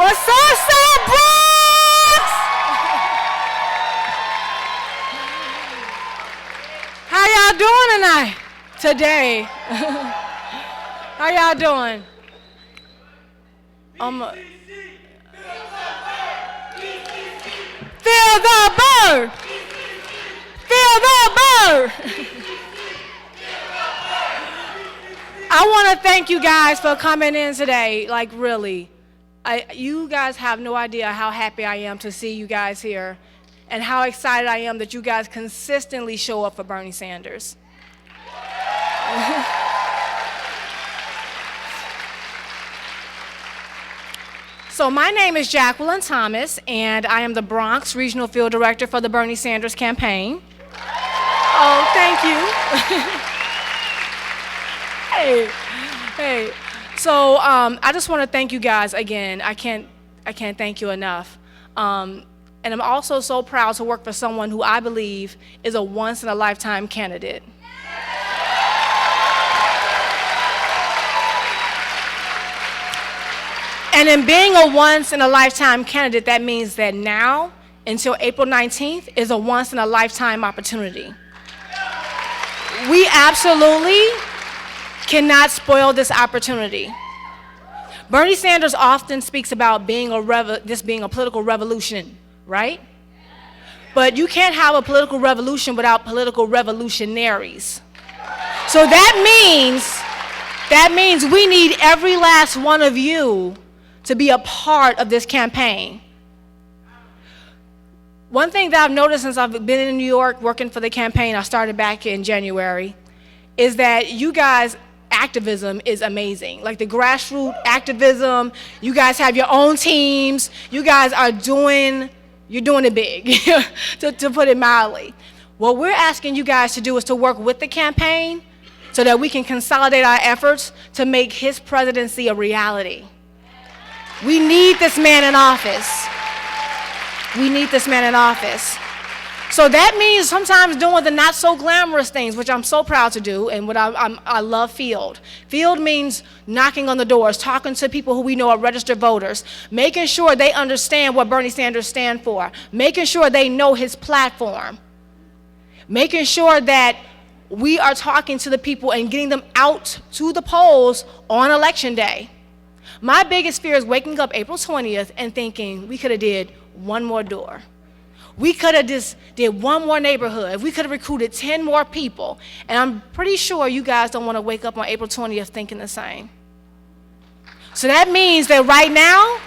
What's up, Bronx? How y'all doing tonight? Today. How y'all doing? Feel the bird. Feel the bird. I want to thank you guys for coming in today. Like, really. You guys have no idea how happy I am to see you guys here and how excited I am that you guys consistently show up for Bernie Sanders. So my name is Jacqueline Thomas, and I am the Bronx Regional Field Director for the Bernie Sanders campaign. Oh, thank you. Hey. So I just want to thank you guys again. I can't thank you enough. And I'm also so proud to work for someone who I believe is a once-in-a-lifetime candidate. And in being a once-in-a-lifetime candidate, that means that now, until April 19th, is a once-in-a-lifetime opportunity. We absolutely cannot spoil this opportunity. Bernie Sanders often speaks about this being a political revolution, right? But you can't have a political revolution without political revolutionaries. So that means we need every last one of you to be a part of this campaign. One thing that I've noticed since I've been in New York working for the campaign, I started back in January, is that you guys' activism is amazing. Like the grassroots activism, you guys have your own teams, you're doing it big, to put it mildly. What we're asking you guys to do is to work with the campaign so that we can consolidate our efforts to make his presidency a reality. We need this man in office. We need this man in office. So that means sometimes doing the not so glamorous things, which I'm so proud to do, and what I love field. Field means knocking on the doors, talking to people who we know are registered voters, making sure they understand what Bernie Sanders stands for, making sure they know his platform, making sure that we are talking to the people and getting them out to the polls on election day. My biggest fear is waking up April 20th and thinking we could have did one more door. We could have just did one more neighborhood. We could have recruited 10 more people. And I'm pretty sure you guys don't want to wake up on April 20th thinking the same. So that means that right now,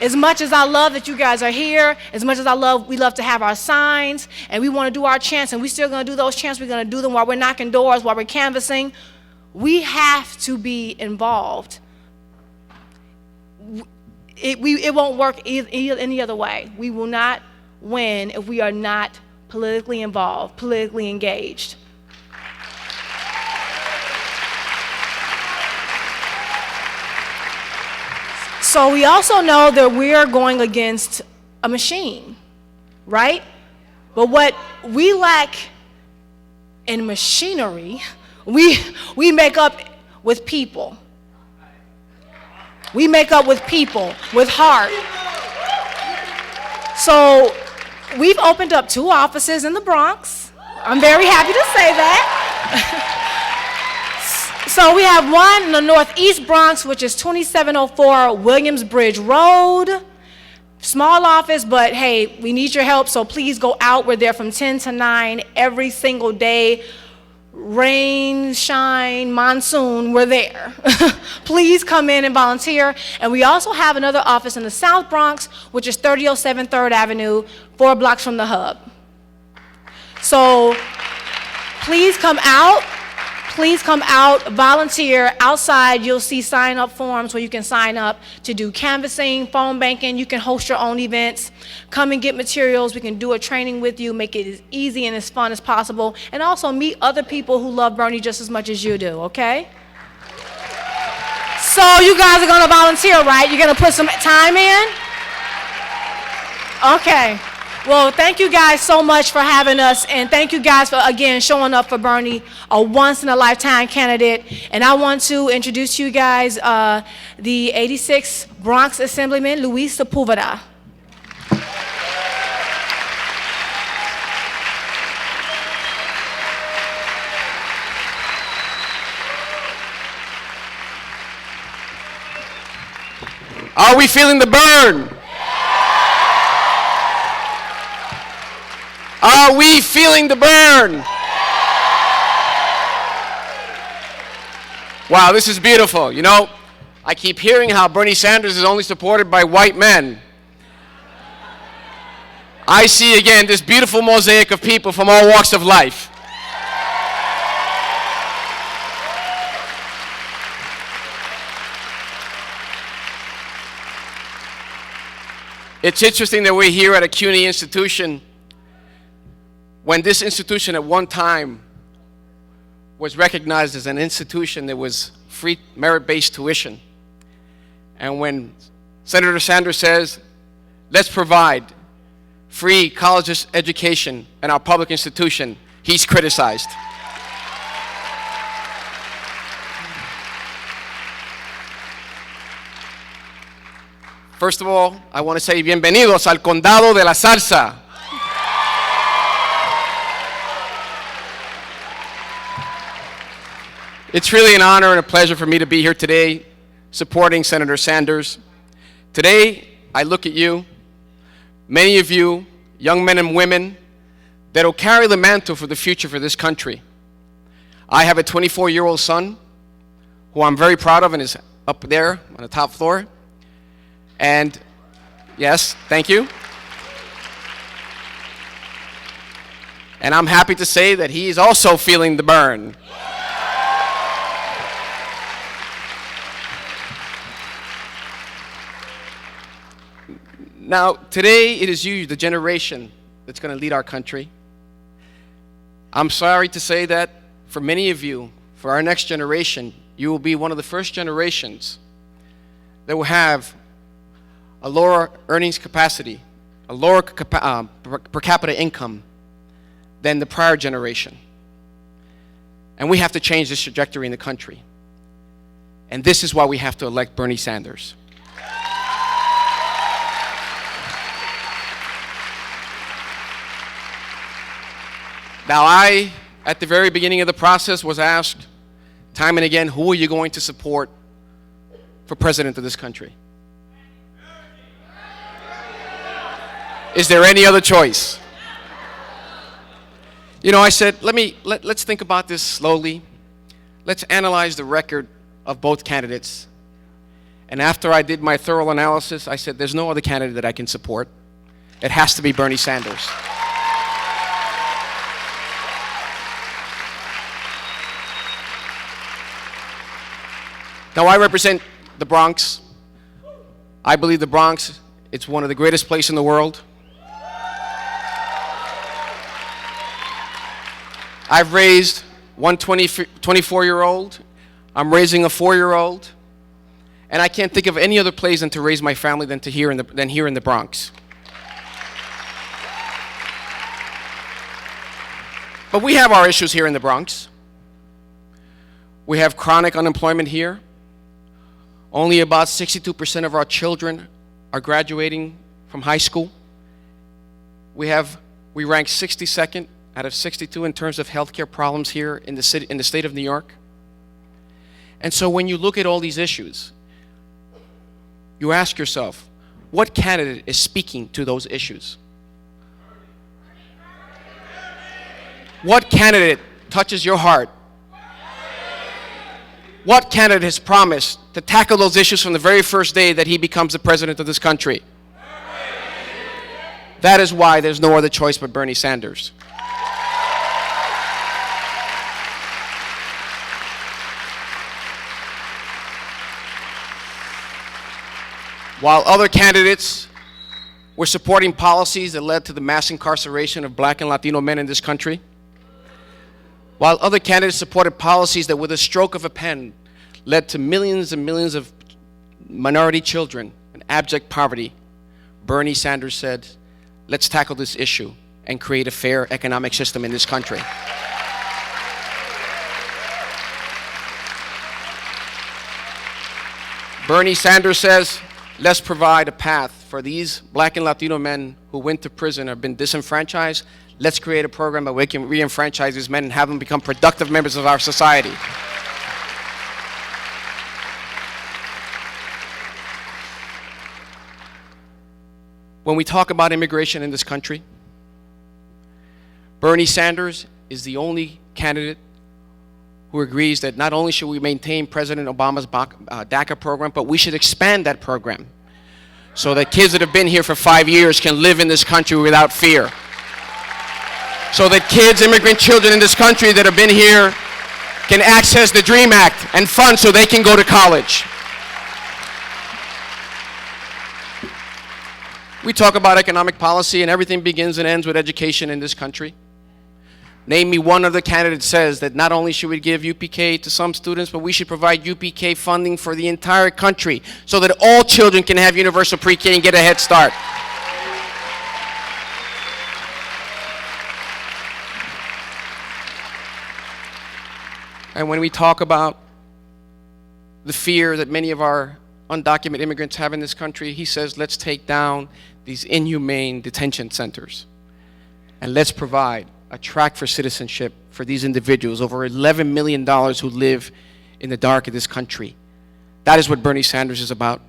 as much as I love that you guys are here, as much as we love to have our signs, and we want to do our chants, and we're still going to do those chants, we're going to do them while we're knocking doors, while we're canvassing, we have to be involved. It won't work any other way. We will not win if we are not politically involved, politically engaged. So we also know that we are going against a machine, right? But what we lack in machinery, we make up with people. We make up with people, with heart. So we've opened up 2 offices in the Bronx. I'm very happy to say that. So we have one in the Northeast Bronx, which is 2704 Williamsbridge Road. Small office, but hey, we need your help, so please go out. We're there from 10 to 9 every single day. Rain, shine, monsoon, we're there. Please come in and volunteer. And we also have another office in the South Bronx, which is 3007 3rd Avenue, 4 blocks from the hub. So please come out. Please come out, volunteer. Outside, you'll see sign-up forms where you can sign up to do canvassing, phone banking. You can host your own events. Come and get materials. We can do a training with you, make it as easy and as fun as possible, and also meet other people who love Bernie just as much as you do, okay? So you guys are gonna volunteer, right? You're gonna put some time in? Okay. Well, thank you guys so much for having us, and thank you guys for, again, showing up for Bernie, a once-in-a-lifetime candidate. And I want to introduce to you guys the 86th Bronx Assemblyman, Luis Sepulveda. Are we feeling the burn? Are we feeling the burn? Wow, this is beautiful. You know, I keep hearing how Bernie Sanders is only supported by white men. I see again this beautiful mosaic of people from all walks of life. It's interesting that we're here at a CUNY institution when this institution at one time was recognized as an institution that was free merit-based tuition. And when Senator Sanders says, let's provide free college education in our public institution, he's criticized. First of all, I want to say bienvenidos al Condado de la Salsa. It's really an honor and a pleasure for me to be here today supporting Senator Sanders. Today, I look at you, many of you, young men and women, that will carry the mantle for the future for this country. I have a 24-year-old son who I'm very proud of and is up there on the top floor. And yes, thank you. And I'm happy to say that he is also feeling the burn. Now, today it is you, the generation, that's going to lead our country. I'm sorry to say that for many of you, for our next generation, you will be one of the first generations that will have a lower earnings capacity, a lower per capita income than the prior generation. And we have to change this trajectory in the country. And this is why we have to elect Bernie Sanders. Now, at the very beginning of the process, was asked time and again, who are you going to support for president of this country? Is there any other choice? You know, I said, let's think about this slowly. Let's analyze the record of both candidates. And after I did my thorough analysis, I said, there's no other candidate that I can support. It has to be Bernie Sanders. Now, I represent the Bronx. I believe the Bronx, it's one of the greatest places in the world. I've raised one 24-year-old. I'm raising a 4-year-old. And I can't think of any other place than to raise my family than here in the Bronx. But we have our issues here in the Bronx. We have chronic unemployment here. Only about 62% of our children are graduating from high school. We rank 62nd out of 62 in terms of healthcare problems here in the state of New York. And so when you look at all these issues, you ask yourself, what candidate is speaking to those issues? What candidate touches your heart? What candidate has promised to tackle those issues from the very first day that he becomes the president of this country? That is why there's no other choice but Bernie Sanders. While other candidates were supporting policies that led to the mass incarceration of Black and Latino men in this country, while other candidates supported policies that with a stroke of a pen led to millions and millions of minority children in abject poverty, Bernie Sanders said, let's tackle this issue and create a fair economic system in this country. Bernie Sanders says, let's provide a path for these black and Latino men who went to prison or have been disenfranchised. Let's create a program that we can re-enfranchise these men and have them become productive members of our society. When we talk about immigration in this country, Bernie Sanders is the only candidate who agrees that not only should we maintain President Obama's DACA program, but we should expand that program so that kids that have been here for 5 years can live in this country without fear. So that kids, immigrant children in this country that have been here can access the DREAM Act and funds so they can go to college. We talk about economic policy and everything begins and ends with education in this country. Name me one of the candidates says that not only should we give UPK to some students, but we should provide UPK funding for the entire country so that all children can have universal pre-K and get a head start. And when we talk about the fear that many of our undocumented immigrants have in this country, he says, let's take down these inhumane detention centers and let's provide a track for citizenship for these individuals, over $11 million who live in the dark of this country. That is what Bernie Sanders is about.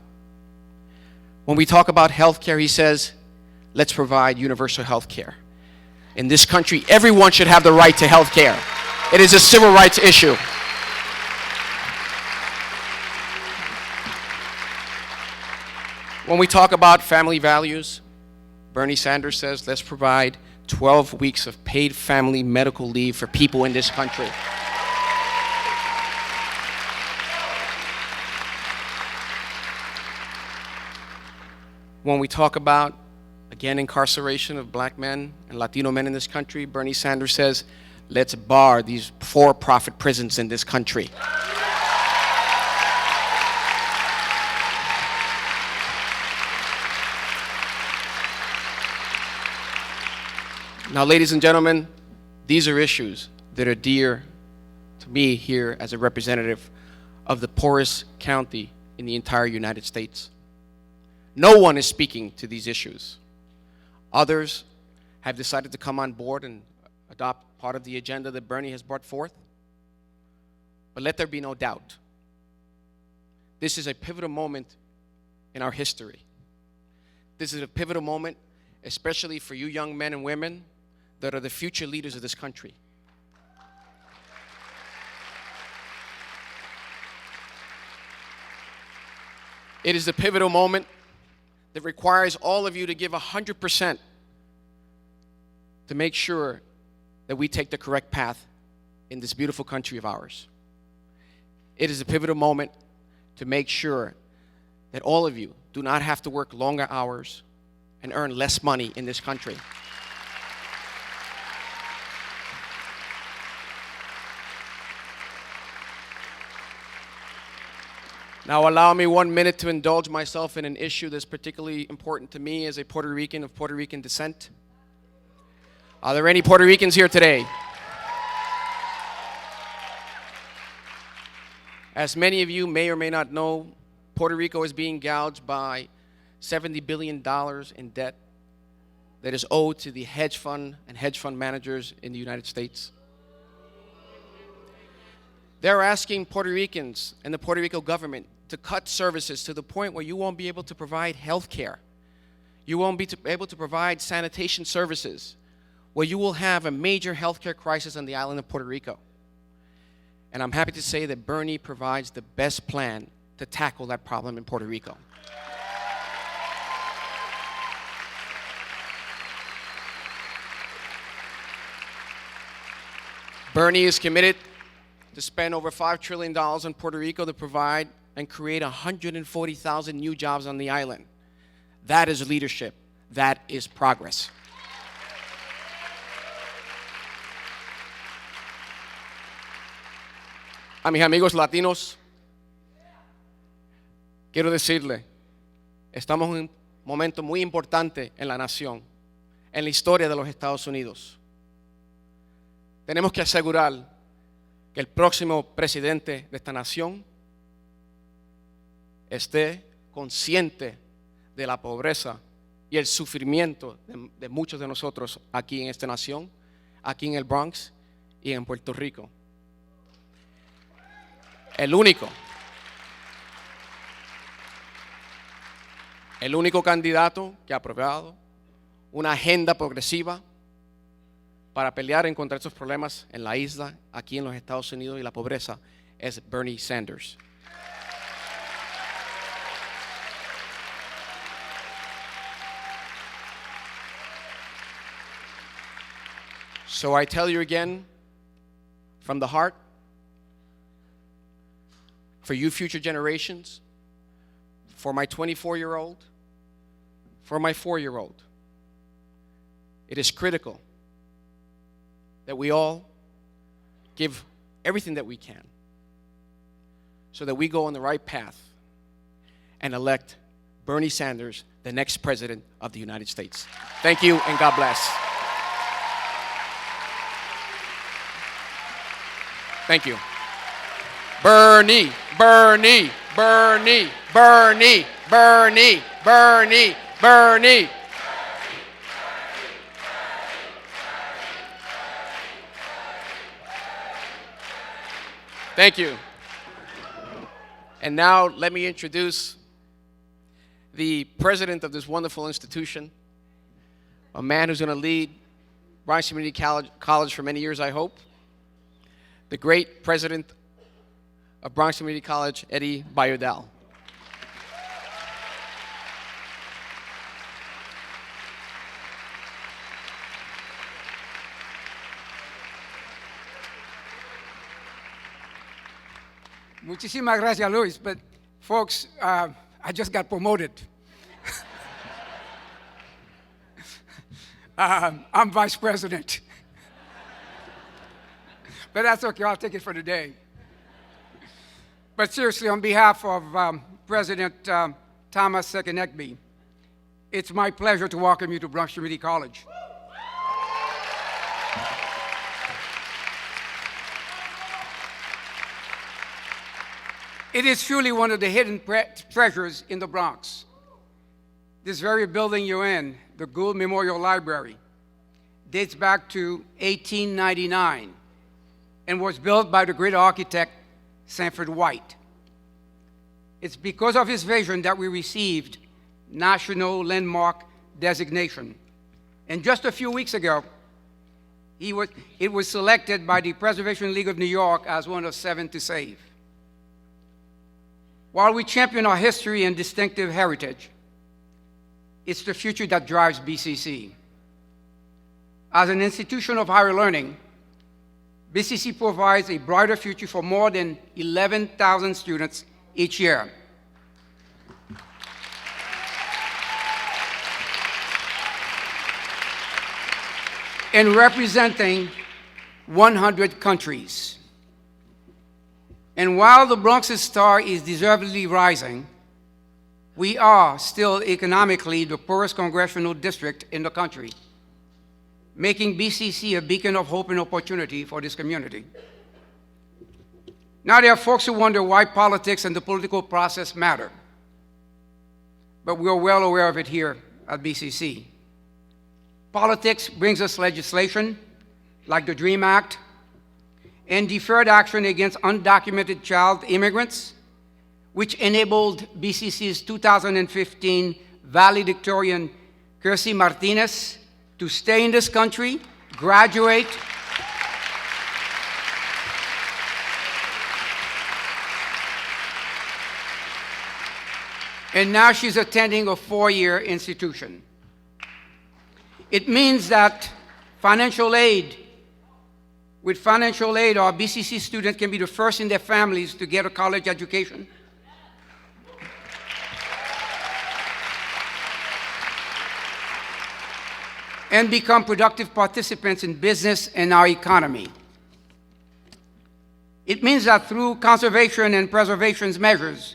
When we talk about health care, he says, let's provide universal health care. In this country, everyone should have the right to health care. It is a civil rights issue. When we talk about family values, Bernie Sanders says, let's provide 12 weeks of paid family medical leave for people in this country. When we talk about, again, incarceration of black men and Latino men in this country, Bernie Sanders says, let's bar these for-profit prisons in this country. Now, ladies and gentlemen, these are issues that are dear to me here as a representative of the poorest county in the entire United States. No one is speaking to these issues. Others have decided to come on board and adopt part of the agenda that Bernie has brought forth. But let there be no doubt, this is a pivotal moment in our history. This is a pivotal moment, especially for you young men and women that are the future leaders of this country. It is a pivotal moment that requires all of you to give 100% to make sure that we take the correct path in this beautiful country of ours. It is a pivotal moment to make sure that all of you do not have to work longer hours and earn less money in this country. Now allow me 1 minute to indulge myself in an issue that's particularly important to me as a Puerto Rican of Puerto Rican descent. Are there any Puerto Ricans here today? As many of you may or may not know, Puerto Rico is being gouged by $70 billion in debt that is owed to the hedge fund and hedge fund managers in the United States. They're asking Puerto Ricans and the Puerto Rico government to cut services to the point where you won't be able to provide health care. You won't be able to provide sanitation services, where you will have a major healthcare crisis on the island of Puerto Rico. And I'm happy to say that Bernie provides the best plan to tackle that problem in Puerto Rico. Bernie is committed to spend over $5 trillion on Puerto Rico to provide and create 140,000 new jobs on the island. That is leadership. That is progress. A mis amigos latinos, quiero decirle, estamos en un momento muy importante en la nación. en la historia de los Estados Unidos. Tenemos que asegurar que el próximo presidente de esta nación esté consciente de la pobreza y el sufrimiento de muchos de nosotros aquí en esta nación, aquí en el Bronx y en Puerto Rico. El único candidato que ha aprobado una agenda progresiva para pelear en contra de estos problemas en la isla, aquí en los Estados Unidos y la pobreza, es Bernie Sanders. So I tell you again, from the heart, for you future generations, for my 24-year-old, for my 4-year-old, it is critical that we all give everything that we can so that we go on the right path and elect Bernie Sanders, the next president of the United States. Thank you, and God bless. Thank you. Bernie, Bernie, Bernie, Bernie, Bernie, Bernie, Bernie. Thank you. And now let me introduce the president of this wonderful institution, a man who's going to lead Bronx Community College for many years, I hope. The great president of Bronx Community College, Eddie Bayudal. Muchísimas gracias, Luis. But folks, I just got promoted. I'm vice president. But that's okay, I'll take it for today. But seriously, on behalf of President Thomas Sekenekbe, it's my pleasure to welcome you to Bronx Community College. It is truly one of the hidden treasures in the Bronx. This very building you're in, the Gould Memorial Library, dates back to 1899 and was built by the great architect Sanford White. It's because of his vision that we received National Landmark designation. And just a few weeks ago, it was selected by the Preservation League of New York as one of 7 to save. While we champion our history and distinctive heritage, it's the future that drives BCC. As an institution of higher learning, BCC provides a brighter future for more than 11,000 students each year. And representing 100 countries. And while the Bronx's star is deservedly rising, we are still economically the poorest congressional district in the country, making BCC a beacon of hope and opportunity for this community. Now, there are folks who wonder why politics and the political process matter, but we are well aware of it here at BCC. Politics brings us legislation like the DREAM Act and deferred action against undocumented child immigrants, which enabled BCC's 2015 valedictorian, Kirsy Martinez, to stay in this country, graduate, and now she's attending a 4-year institution. It means that with financial aid, our BCC students can be the first in their families to get a college education. And become productive participants in business and our economy. It means that through conservation and preservation measures,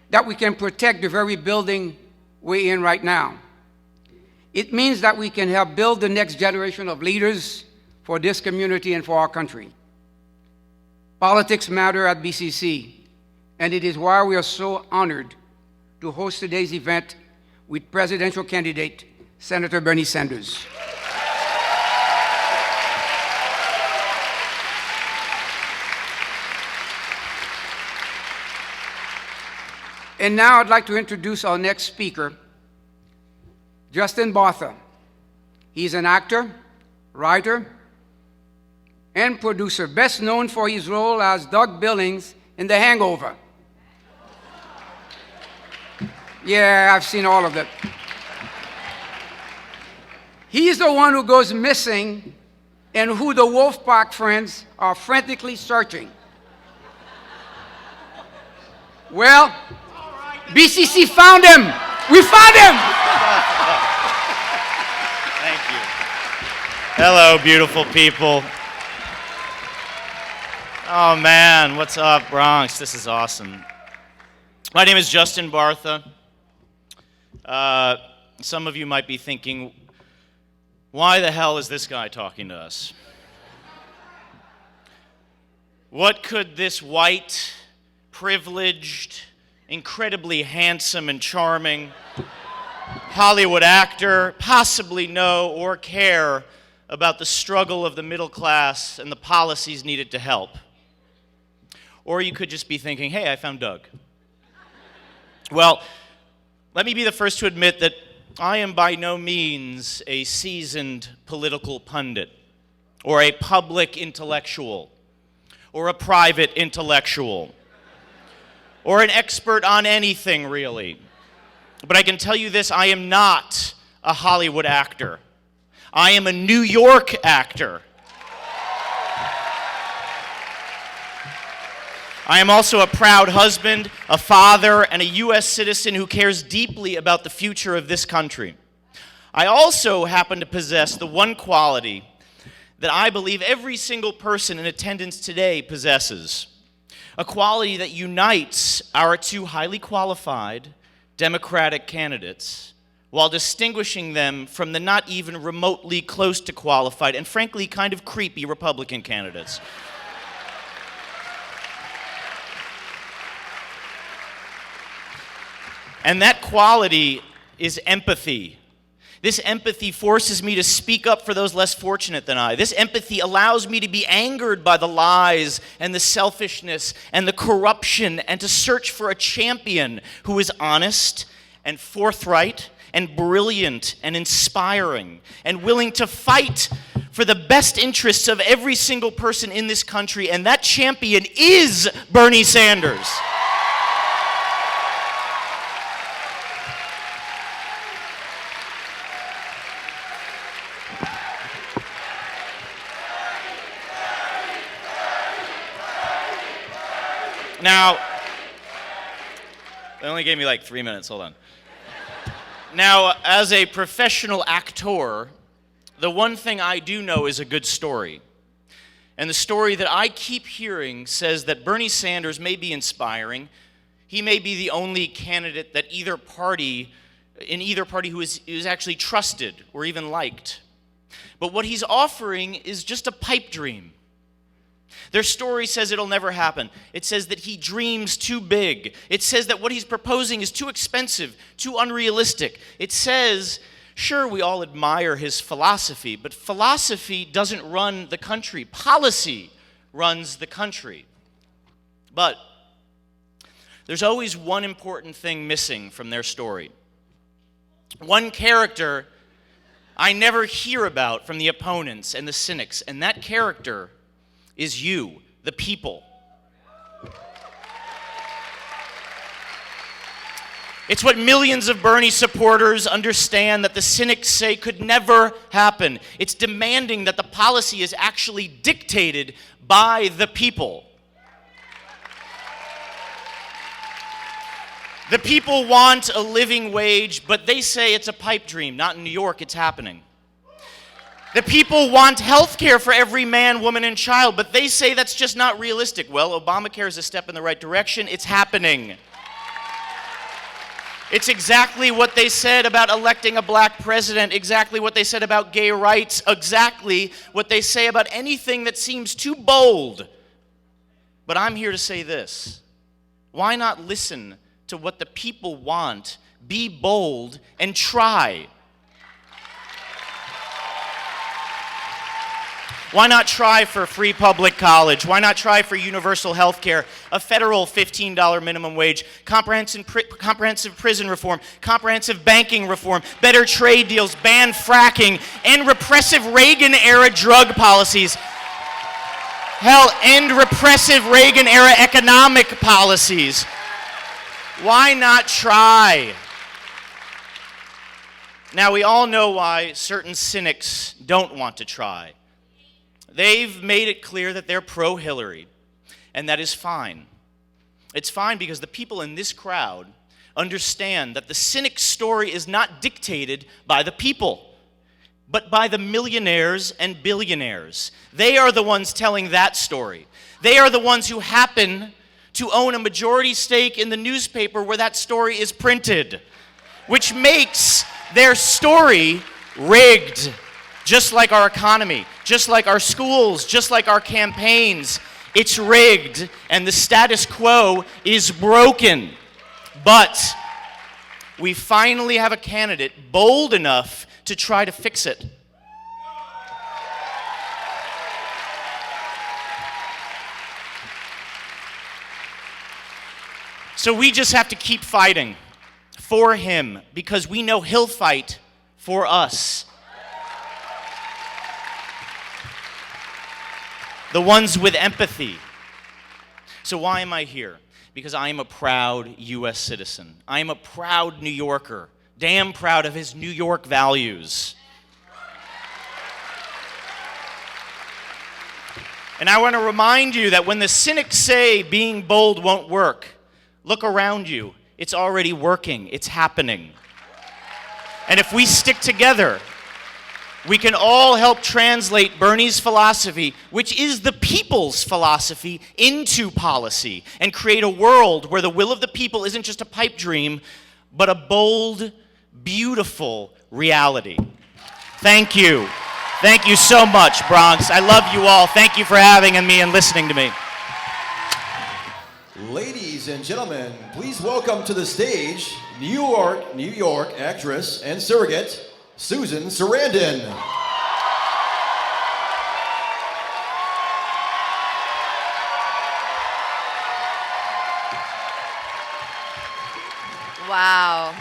that we can protect the very building we're in right now. It means that we can help build the next generation of leaders for this community and for our country. Politics matter at BCC, and it is why we are so honored to host today's event with presidential candidate Senator Bernie Sanders. And now I'd like to introduce our next speaker, Justin Bartha. He's an actor, writer, and producer, best known for his role as Doug Billings in The Hangover. Yeah, I've seen all of it. He's the one who goes missing and who the Wolfpack friends are frantically searching. Well, BCC found him. We found him. Thank you. Hello, beautiful people. Oh man, what's up, Bronx? This is awesome. My name is Justin Bartha. Some of you might be thinking, why the hell is this guy talking to us? What could this white, privileged, incredibly handsome and charming Hollywood actor possibly know or care about the struggle of the middle class and the policies needed to help? Or you could just be thinking, hey, I found Doug. Well, let me be the first to admit that I am by no means a seasoned political pundit, or a public intellectual, or a private intellectual, or an expert on anything, really. But I can tell you this, I am not a Hollywood actor. I am a New York actor. I am also a proud husband, a father, and a U.S. citizen who cares deeply about the future of this country. I also happen to possess the one quality that I believe every single person in attendance today possesses, a quality that unites our two highly qualified Democratic candidates while distinguishing them from the not even remotely close to qualified and frankly kind of creepy Republican candidates. And that quality is empathy. This empathy forces me to speak up for those less fortunate than I. This empathy allows me to be angered by the lies and the selfishness and the corruption and to search for a champion who is honest and forthright and brilliant and inspiring and willing to fight for the best interests of every single person in this country. And that champion is Bernie Sanders. Now, they only gave me like 3 minutes, hold on. Now, as a professional actor, the one thing I do know is a good story. And the story that I keep hearing says that Bernie Sanders may be inspiring. He may be the only candidate that in either party who is actually trusted or even liked. But what he's offering is just a pipe dream. Their story says it'll never happen. It says that he dreams too big. It says that what he's proposing is too expensive, too unrealistic. It says, sure, we all admire his philosophy, but philosophy doesn't run the country. Policy runs the country. But there's always one important thing missing from their story. One character I never hear about from the opponents and the cynics, and that character is you, the people. It's what millions of Bernie supporters understand that the cynics say could never happen. It's demanding that the policy is actually dictated by the people. The people want a living wage, but they say it's a pipe dream. Not in New York, it's happening. The people want health care for every man, woman, and child, but they say that's just not realistic. Well, Obamacare is a step in the right direction. It's happening. It's exactly what they said about electing a black president, exactly what they said about gay rights, exactly what they say about anything that seems too bold. But I'm here to say this. Why not listen to what the people want, be bold, and try? Why not try for free public college? Why not try for universal health care, a federal $15 minimum wage, comprehensive prison reform, comprehensive banking reform, better trade deals, ban fracking, and repressive Reagan-era drug policies? Hell, end repressive Reagan-era economic policies. Why not try? Now, we all know why certain cynics don't want to try. They've made it clear that they're pro-Hillary, and that is fine. It's fine because the people in this crowd understand that the cynic's story is not dictated by the people, but by the millionaires and billionaires. They are the ones telling that story. They are the ones who happen to own a majority stake in the newspaper where that story is printed, which makes their story rigged. Just like our economy, just like our schools, just like our campaigns, it's rigged and the status quo is broken. But we finally have a candidate bold enough to try to fix it. So we just have to keep fighting for him because we know he'll fight for us. The ones with empathy. So why am I here? Because I am a proud U.S. citizen. I am a proud New Yorker, damn proud of his New York values. And I want to remind you that when the cynics say being bold won't work, look around you. It's already working. It's happening. And if we stick together, we can all help translate Bernie's philosophy, which is the people's philosophy, into policy and create a world where the will of the people isn't just a pipe dream, but a bold, beautiful reality. Thank you. Thank you so much, Bronx. I love you all. Thank you for having me and listening to me. Ladies and gentlemen, please welcome to the stage New York actress and surrogate, Susan Sarandon. Wow.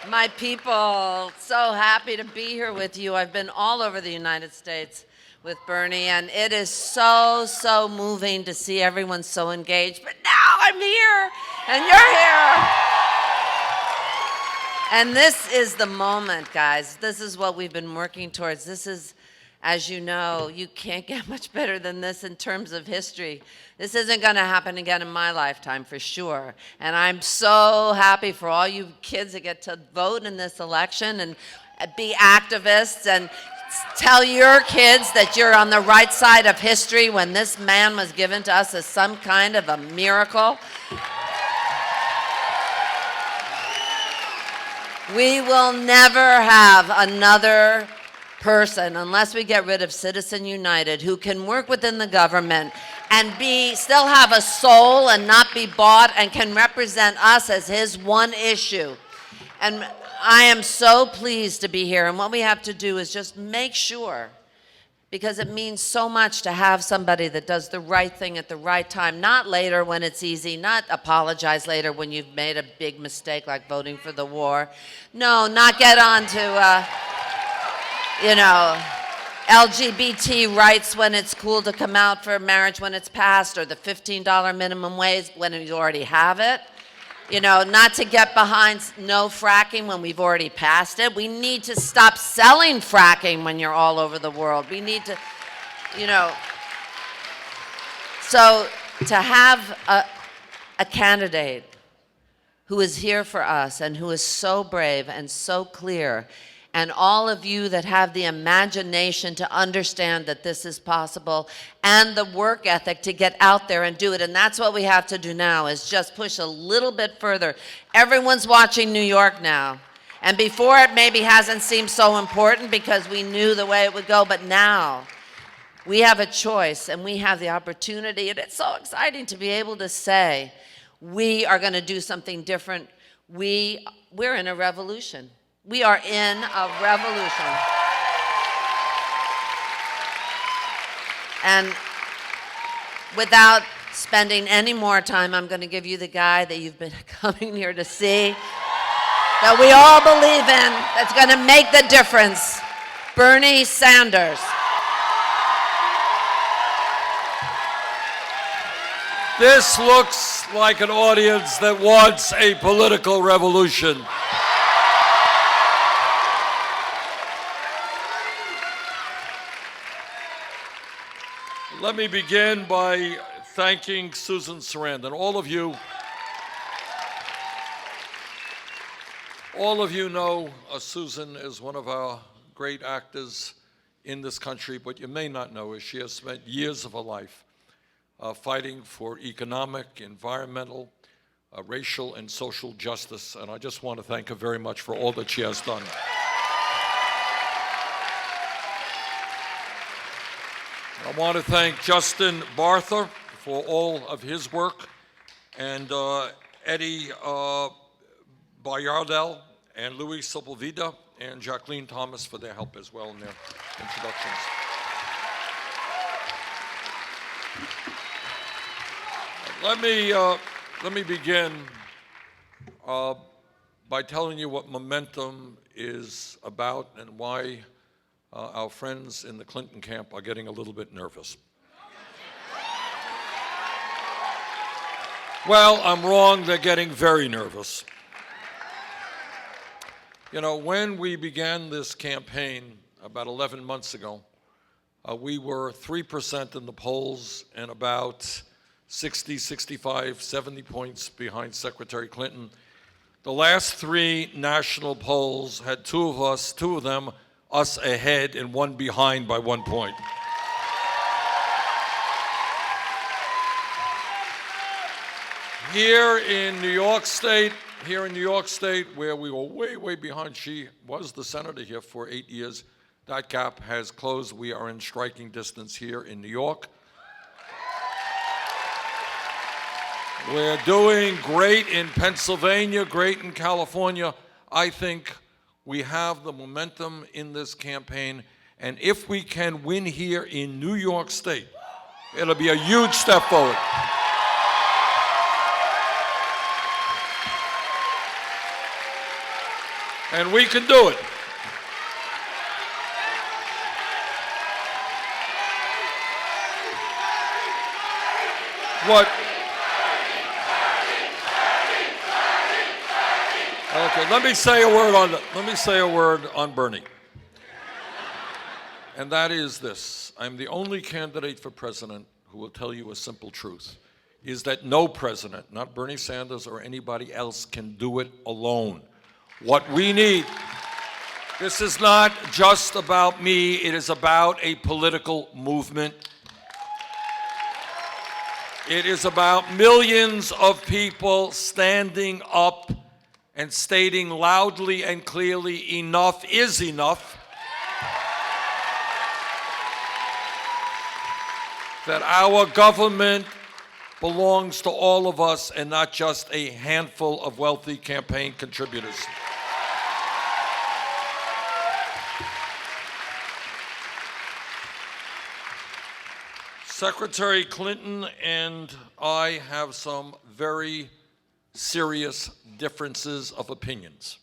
My people, so happy to be here with you. I've been all over the United States with Bernie, and it is so moving to see everyone so engaged. But now I'm here, and you're here. And this is the moment, guys. This is what we've been working towards. This is, as you know, you can't get much better than this in terms of history. This isn't going to happen again in my lifetime, for sure. And I'm so happy for all you kids that get to vote in this election and be activists and tell your kids that you're on the right side of history when this man was given to us as some kind of a miracle. We will never have another person, unless we get rid of Citizen United, who can work within the government and still have a soul and not be bought and can represent us as his one issue. And I am so pleased to be here. And what we have to do is just make sure, because it means so much to have somebody that does the right thing at the right time, not later when it's easy, not apologize later when you've made a big mistake like voting for the war. No, not get on to, LGBT rights when it's cool to come out for marriage when it's passed, or the $15 minimum wage when you already have it. Not to get behind no fracking when we've already passed it. We need to stop selling fracking when you're all over the world. We need to, So to have a candidate who is here for us and who is so brave and so clear and all of you that have the imagination to understand that this is possible and the work ethic to get out there and do it. And that's what we have to do now, is just push a little bit further. Everyone's watching New York now. And before, it maybe hasn't seemed so important because we knew the way it would go, but now we have a choice and we have the opportunity, and it's so exciting to be able to say, we are going to do something different. We're in a revolution. We are in a revolution. And without spending any more time, I'm going to give you the guy that you've been coming here to see, that we all believe in, that's going to make the difference, Bernie Sanders. This looks like an audience that wants a political revolution. Let me begin by thanking Susan Sarandon. All of you know Susan is one of our great actors in this country. What you may not know is she has spent years of her life fighting for economic, environmental, racial, and social justice. And I just want to thank her very much for all that she has done. I want to thank Justin Bartha for all of his work, and Eddie Bayardel and Louis Sepulveda and Jacqueline Thomas for their help as well in their introductions. Let me begin by telling you what momentum is about and why our friends in the Clinton camp are getting a little bit nervous. Well, I'm wrong. They're getting very nervous. You know, when we began this campaign about 11 months ago, we were 3% in the polls and about 60, 65, 70 points behind Secretary Clinton. The last three national polls had two of them us ahead and one behind by 1 point. Here in New York State, where we were way, way behind, she was the senator here for 8 years. That gap has closed. We are in striking distance here in New York. We're doing great in Pennsylvania, great in California. I think we have the momentum in this campaign, and if we can win here in New York State, it'll be a huge step forward. And we can do it. What? Okay, let me say a word on Bernie. And that is this. I'm the only candidate for president who will tell you a simple truth, is that no president, not Bernie Sanders or anybody else, can do it alone. What we need, this is not just about me, it is about a political movement. It is about millions of people standing up and stating loudly and clearly, enough is enough. That our government belongs to all of us and not just a handful of wealthy campaign contributors. Secretary Clinton and I have some very serious differences of opinions.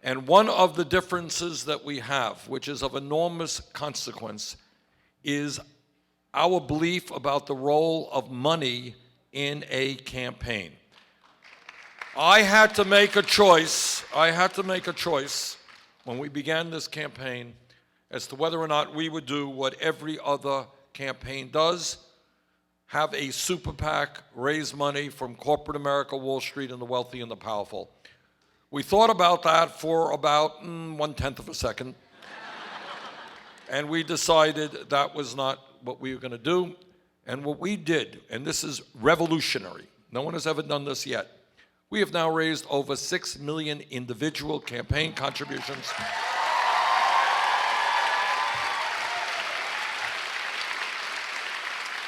And one of the differences that we have, which is of enormous consequence, is our belief about the role of money in a campaign. I had to make a choice when we began this campaign as to whether or not we would do what every other campaign does, have a super PAC, raise money from corporate America, Wall Street, and the wealthy and the powerful. We thought about that for about 1/10 of a second. And we decided that was not what we were going to do. And what we did, and this is revolutionary, no one has ever done this yet, we have now raised over 6 million individual campaign contributions.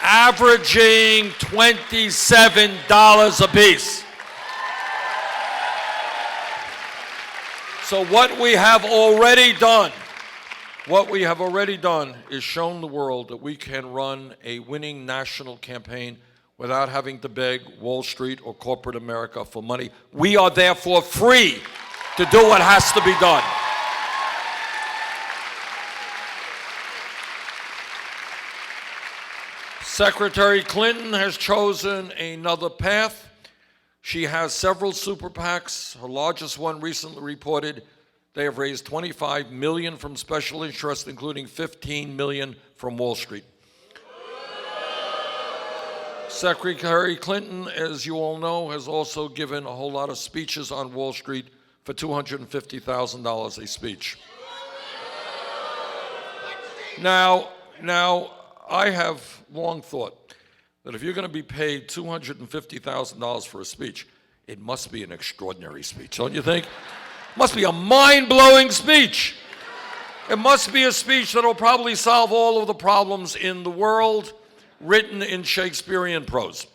Averaging $27 apiece. So what we have already done is shown the world that we can run a winning national campaign without having to beg Wall Street or corporate America for money. We are therefore free to do what has to be done. Secretary Clinton has chosen another path. She has several super PACs. Her largest one recently reported they have raised $25 million from special interests, including $15 million from Wall Street. Secretary Clinton, as you all know, has also given a whole lot of speeches on Wall Street for $250,000 a speech. Now, I have long thought that if you're going to be paid $250,000 for a speech, it must be an extraordinary speech, don't you think? It must be a mind-blowing speech. It must be a speech that will probably solve all of the problems in the world, written in Shakespearean prose.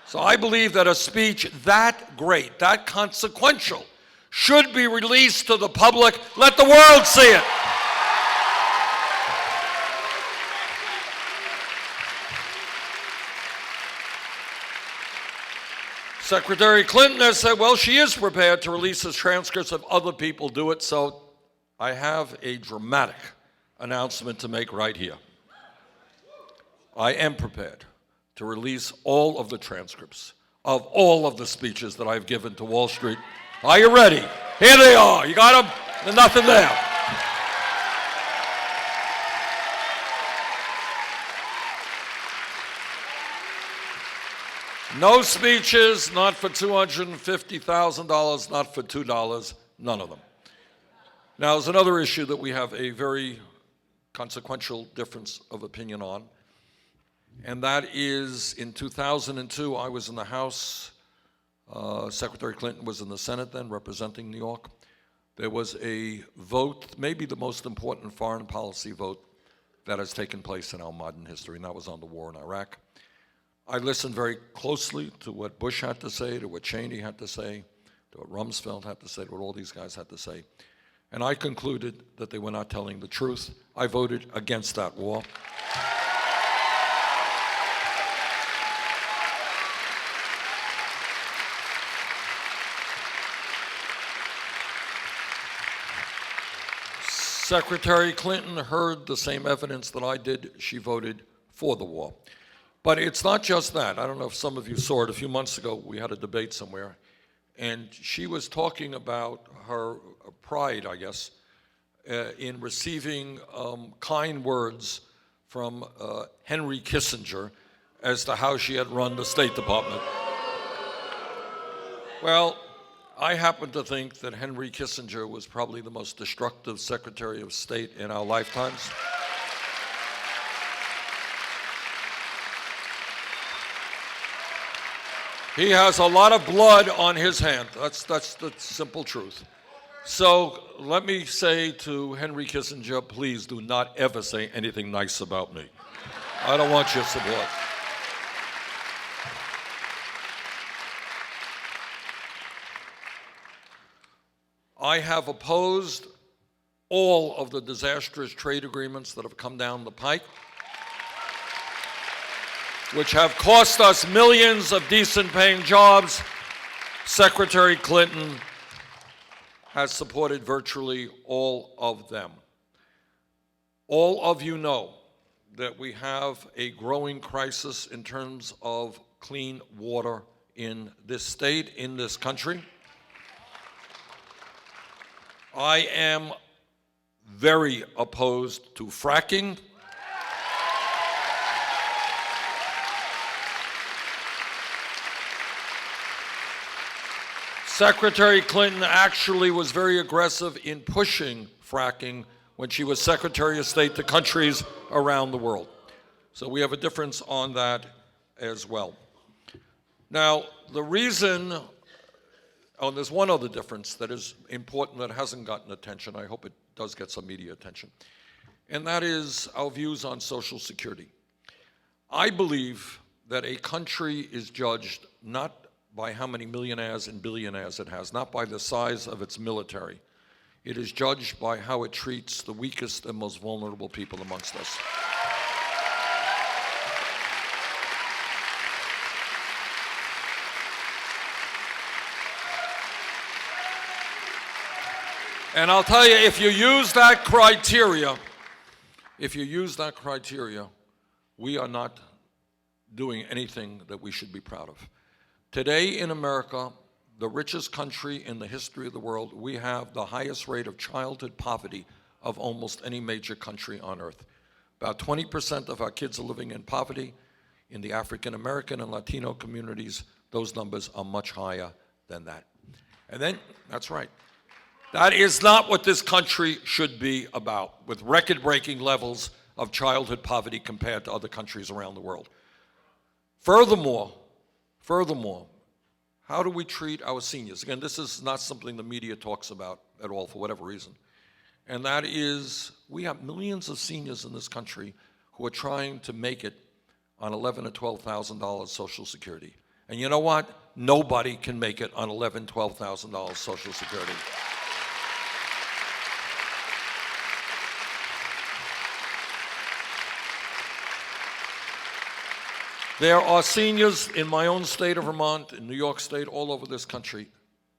So I believe that a speech that great, that consequential, should be released to the public. Let the world see it. Secretary Clinton has said, well, she is prepared to release the transcripts if other people do it, so I have a dramatic announcement to make right here. I am prepared to release all of the transcripts of all of the speeches that I've given to Wall Street. Are you ready? Here they are. You got them? There's nothing there. No speeches, not for $250,000, not for $2, none of them. Now, there's another issue that we have a very consequential difference of opinion on, and that is in 2002, I was in the House. Secretary Clinton was in the Senate then, representing New York. There was a vote, maybe the most important foreign policy vote that has taken place in our modern history, and that was on the war in Iraq. I listened very closely to what Bush had to say, to what Cheney had to say, to what Rumsfeld had to say, to what all these guys had to say. And I concluded that they were not telling the truth. I voted against that war. Secretary Clinton heard the same evidence that I did. She voted for the war. But it's not just that. I don't know if some of you saw it. A few months ago, we had a debate somewhere, and she was talking about her pride, I guess, in receiving kind words from Henry Kissinger as to how she had run the State Department. Well, I happen to think that Henry Kissinger was probably the most destructive Secretary of State in our lifetimes. He has a lot of blood on his hand. That's the simple truth. So let me say to Henry Kissinger, please do not ever say anything nice about me. I don't want your support. I have opposed all of the disastrous trade agreements that have come down the pike, which have cost us millions of decent-paying jobs. Secretary Clinton has supported virtually all of them. All of you know that we have a growing crisis in terms of clean water in this state, in this country. I am very opposed to fracking. Secretary Clinton actually was very aggressive in pushing fracking when she was Secretary of State to countries around the world. So we have a difference on that as well. Now, the reason, there's one other difference that is important that hasn't gotten attention. I hope it does get some media attention. And that is our views on Social Security. I believe that a country is judged not by how many millionaires and billionaires it has, not by the size of its military. It is judged by how it treats the weakest and most vulnerable people amongst us. And I'll tell you, if you use that criteria, we are not doing anything that we should be proud of. Today in America, the richest country in the history of the world, we have the highest rate of childhood poverty of almost any major country on earth. About 20% of our kids are living in poverty. In the African American and Latino communities, those numbers are much higher than that. And then, that's right. That is not what this country should be about, with record-breaking levels of childhood poverty compared to other countries around the world. Furthermore, how do we treat our seniors? Again, this is not something the media talks about at all for whatever reason. And that is, we have millions of seniors in this country who are trying to make it on $11,000 or $12,000 Social Security. And you know what? Nobody can make it on $11,000, $12,000 Social Security. There are seniors in my own state of Vermont, in New York State, all over this country,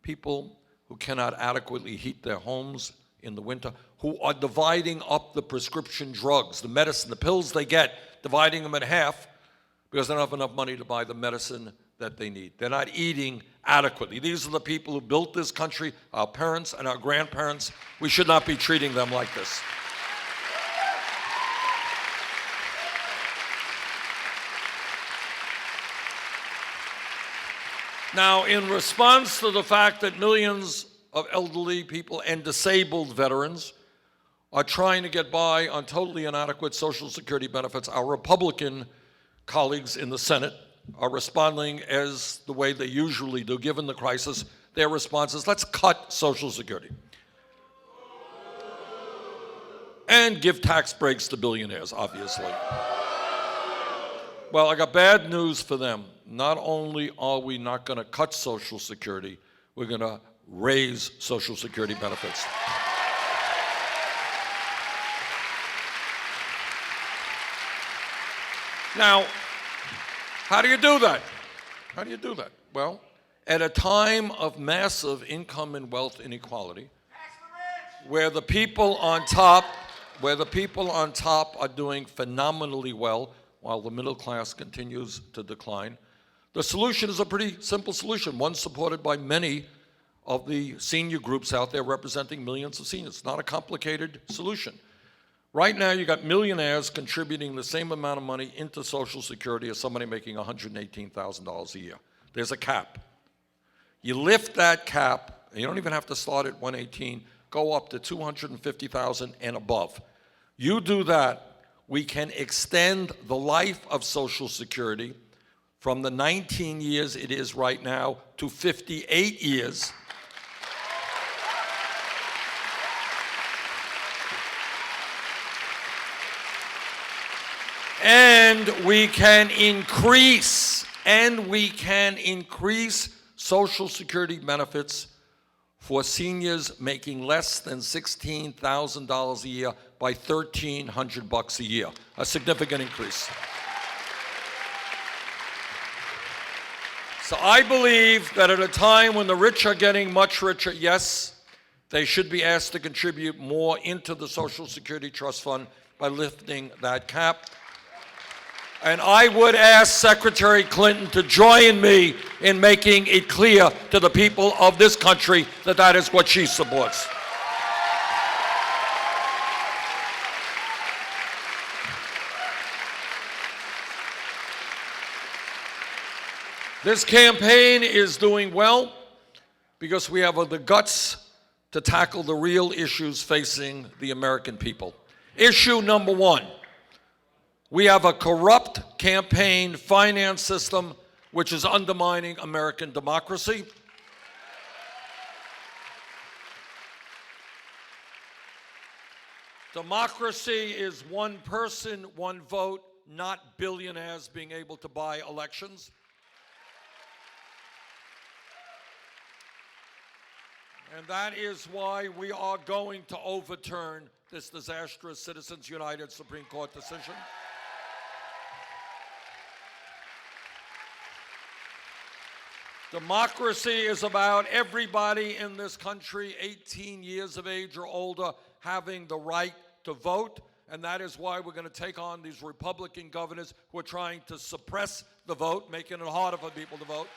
people who cannot adequately heat their homes in the winter, who are dividing up the prescription drugs, the medicine, the pills they get, dividing them in half because they don't have enough money to buy the medicine that they need. They're not eating adequately. These are the people who built this country, our parents and our grandparents. We should not be treating them like this. Now, in response to the fact that millions of elderly people and disabled veterans are trying to get by on totally inadequate Social Security benefits, our Republican colleagues in the Senate are responding as the way they usually do, given the crisis. Their response is, let's cut Social Security and give tax breaks to billionaires, obviously. Well, I got bad news for them. Not only are we not going to cut Social Security, we're going to raise Social Security benefits. Now, how do you do that? How do you do that? Well, at a time of massive income and wealth inequality, where the people on top are doing phenomenally well, while the middle class continues to decline, the solution is a pretty simple solution, one supported by many of the senior groups out there representing millions of seniors. It's not a complicated solution. Right now, you got millionaires contributing the same amount of money into Social Security as somebody making $118,000 a year. There's a cap. You lift that cap, and you don't even have to start at 118, go up to 250,000 and above. You do that, we can extend the life of Social Security from the 19 years it is right now to 58 years. And we can increase Social Security benefits for seniors making less than $16,000 a year by $1,300 a year, a significant increase. So I believe that at a time when the rich are getting much richer, yes, they should be asked to contribute more into the Social Security Trust Fund by lifting that cap. And I would ask Secretary Clinton to join me in making it clear to the people of this country that that is what she supports. This campaign is doing well. because we have the guts to tackle the real issues facing the American people. Issue number one, we have a corrupt campaign finance system which is undermining American democracy. Democracy is one person, one vote, not billionaires being able to buy elections. And that is why we are going to overturn this disastrous Citizens United Supreme Court decision. Democracy is about everybody in this country, 18 years of age or older, having the right to vote. And that is why we're going to take on these Republican governors who are trying to suppress the vote, making it harder for people to vote.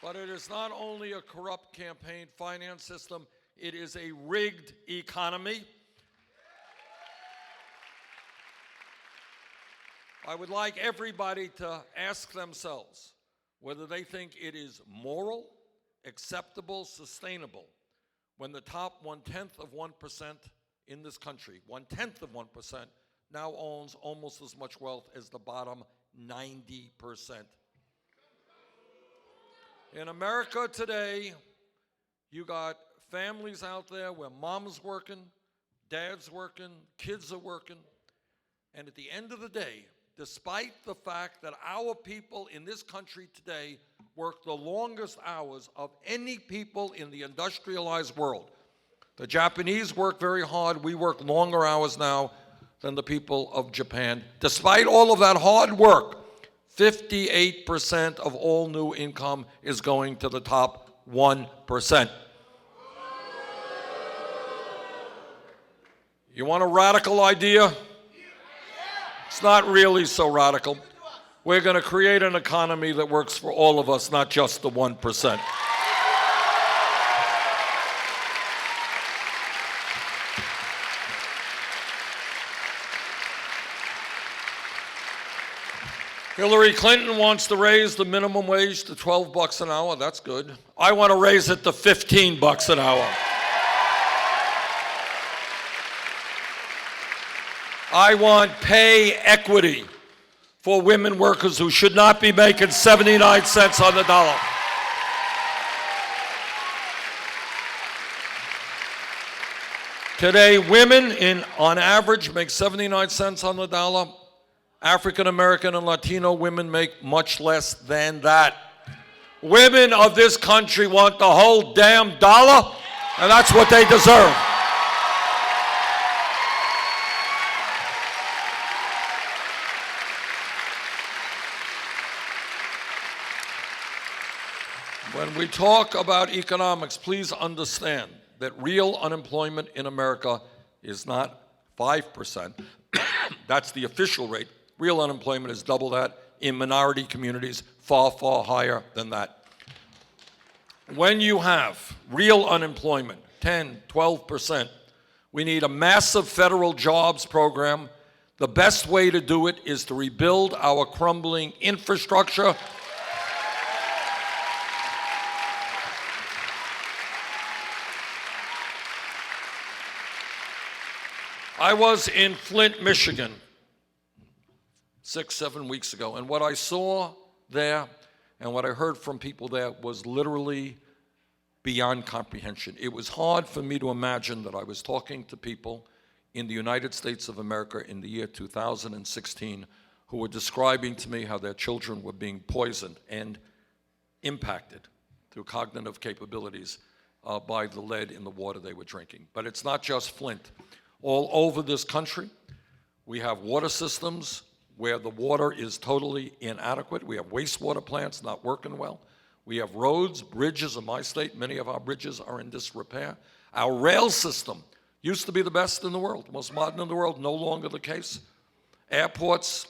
But it is not only a corrupt campaign finance system, it is a rigged economy. I would like everybody to ask themselves whether they think it is moral, acceptable, sustainable, when the top 1/10% in this country, 1/10%, now owns almost as much wealth as the bottom 90%. In America today, you got families out there where mom's working, dad's working, kids are working, and at the end of the day, despite the fact that our people in this country today work the longest hours of any people in the industrialized world. The Japanese work very hard. We work longer hours now than the people of Japan. Despite all of that hard work, 58% of all new income is going to the top 1%. You want a radical idea? It's not really so radical. We're going to create an economy that works for all of us, not just the 1%. Hillary Clinton wants to raise the minimum wage to $12 an hour. That's good. I want to raise it to $15 an hour. I want pay equity for women workers who should not be making 79 cents on the dollar. Today, women on average make 79 cents on the dollar. African American and Latino women make much less than that. Women of this country want the whole damn dollar, and that's what they deserve. When we talk about economics, please understand that real unemployment in America is not 5%. That's the official rate. Real unemployment is double that. In minority communities, far, far higher than that. When you have real unemployment, 10, 12%, we need a massive federal jobs program. The best way to do it is to rebuild our crumbling infrastructure. I was in Flint, Michigan 6-7 weeks ago, and what I saw there and what I heard from people there was literally beyond comprehension. It was hard for me to imagine that I was talking to people in the United States of America in the year 2016 who were describing to me how their children were being poisoned and impacted through cognitive capabilities by the lead in the water they were drinking. But it's not just Flint. All over this country, we have water systems where the water is totally inadequate. We have wastewater plants not working well. We have roads, bridges in my state. Many of our bridges are in disrepair. Our rail system used to be the best in the world, most modern in the world, no longer the case. Airports,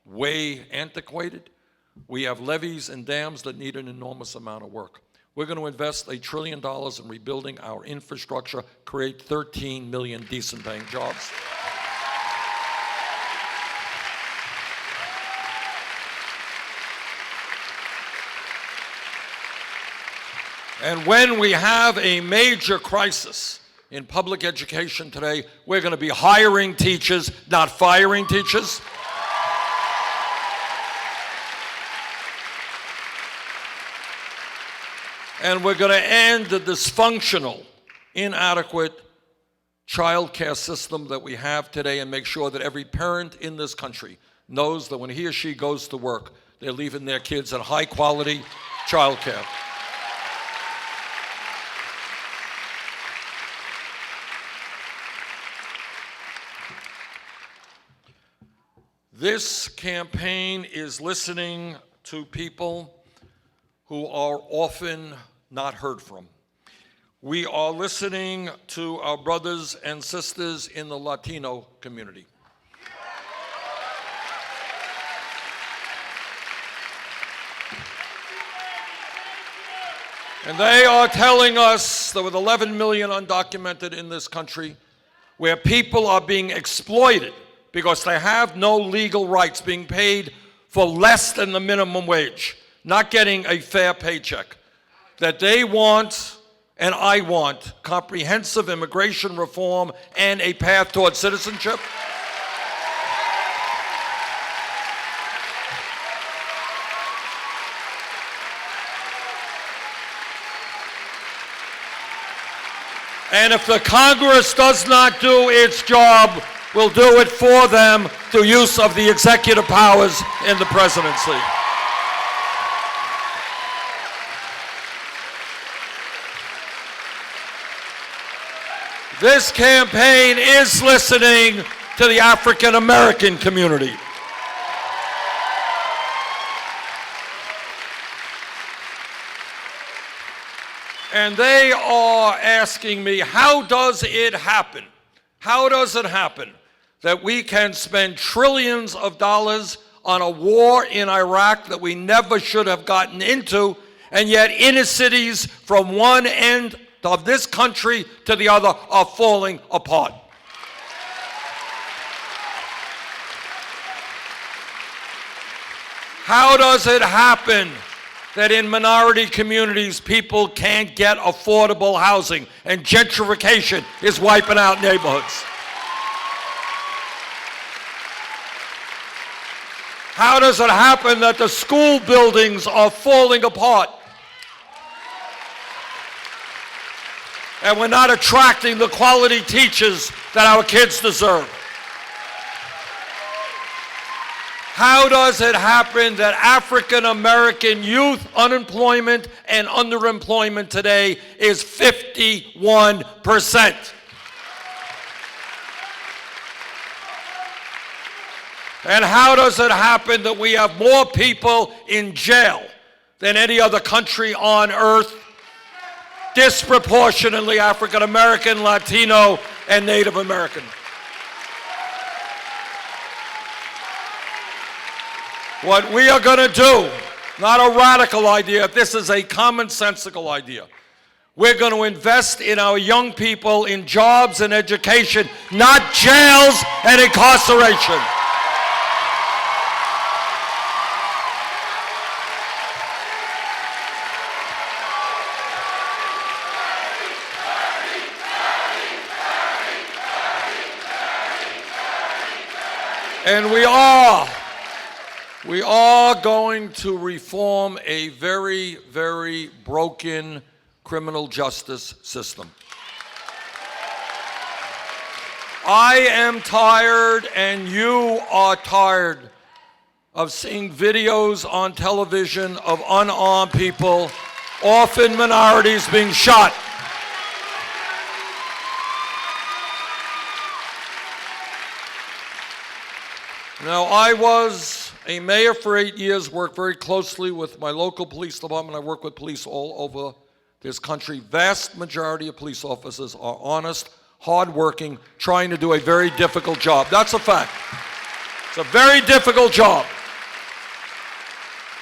way antiquated. We have levees and dams that need an enormous amount of work. We're going to invest $1 trillion in rebuilding our infrastructure, create 13 million decent-paying jobs. And when we have a major crisis in public education today, we're going to be hiring teachers, not firing teachers. And we're going to end the dysfunctional, inadequate child care system that we have today and make sure that every parent in this country knows that when he or she goes to work, they're leaving their kids in high-quality child care. This campaign is listening to people who are often not heard from. We are listening to our brothers and sisters in the Latino community. And they are telling us that with 11 million undocumented in this country, where people are being exploited because they have no legal rights, being paid for less than the minimum wage, not getting a fair paycheck, that they want, and I want, comprehensive immigration reform and a path toward citizenship. And if the Congress does not do its job, we'll do it for them through use of the executive powers in the presidency. This campaign is listening to the African American community. And they are asking me, how does it happen? How does it happen that we can spend trillions of dollars on a war in Iraq that we never should have gotten into, and yet inner cities from one end of this country to the other are falling apart? How does it happen that in minority communities people can't get affordable housing and gentrification is wiping out neighborhoods? How does it happen that the school buildings are falling apart and we're not attracting the quality teachers that our kids deserve? How does it happen that African American youth unemployment and underemployment today is 51%? And how does it happen that we have more people in jail than any other country on earth, disproportionately African American, Latino, and Native American? What we are going to do, not a radical idea, this is a commonsensical idea. We're going to invest in our young people in jobs and education, not jails and incarceration. And we are going to reform a very, very broken criminal justice system. I am tired, and you are tired, of seeing videos on television of unarmed people, often minorities, being shot. Now, I was a mayor for 8 years, worked very closely with my local police department. I work with police all over this country. Vast majority of police officers are honest, hardworking, trying to do a very difficult job. That's a fact. It's a very difficult job.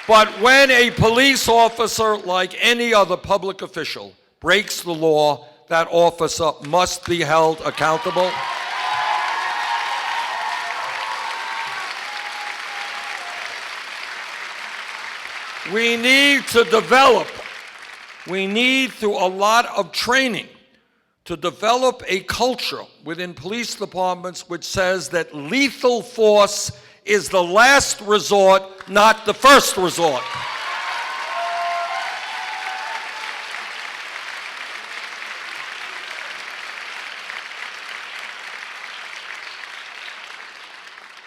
But when a police officer, like any other public official, breaks the law, that officer must be held accountable. We need to develop We need, through a lot of training, to develop a culture within police departments which says that lethal force is the last resort, not the first resort.